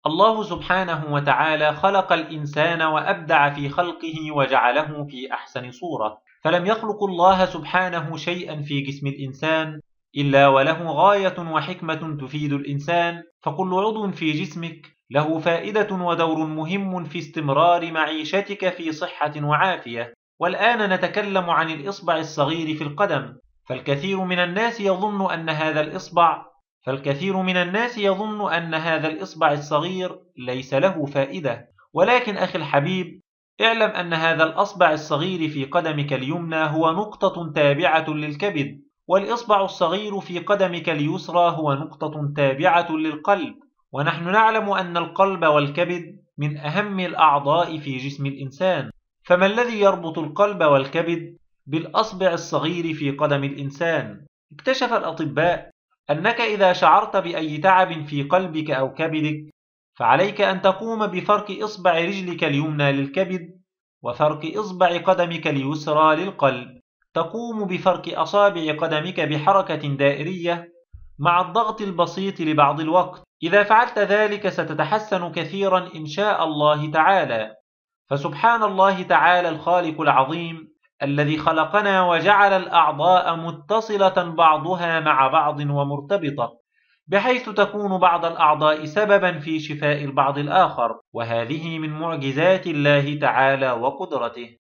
الله سبحانه وتعالى خلق الإنسان وأبدع في خلقه وجعله في أحسن صورة، فلم يخلق الله سبحانه شيئا في جسم الإنسان إلا وله غاية وحكمة تفيد الإنسان، فكل عضو في جسمك له فائدة ودور مهم في استمرار معيشتك في صحة وعافية. والآن نتكلم عن الإصبع الصغير في القدم، فالكثير من الناس يظن أن هذا الإصبع الصغير ليس له فائدة، ولكن أخي الحبيب، اعلم أن هذا الأصبع الصغير في قدمك اليمنى هو نقطة تابعة للكبد، والإصبع الصغير في قدمك اليسرى هو نقطة تابعة للقلب، ونحن نعلم أن القلب والكبد من أهم الأعضاء في جسم الإنسان، فما الذي يربط القلب والكبد بالأصبع الصغير في قدم الإنسان؟ اكتشف الأطباء أنك إذا شعرت بأي تعب في قلبك أو كبدك، فعليك أن تقوم بفرك إصبع رجلك اليمنى للكبد وفرك إصبع قدمك اليسرى للقلب. تقوم بفرك أصابع قدمك بحركة دائرية مع الضغط البسيط لبعض الوقت. إذا فعلت ذلك ستتحسن كثيرا إن شاء الله تعالى. فسبحان الله تعالى الخالق العظيم الذي خلقنا وجعل الأعضاء متصلة بعضها مع بعض ومرتبطة، بحيث تكون بعض الأعضاء سببا في شفاء البعض الآخر، وهذه من معجزات الله تعالى وقدرته.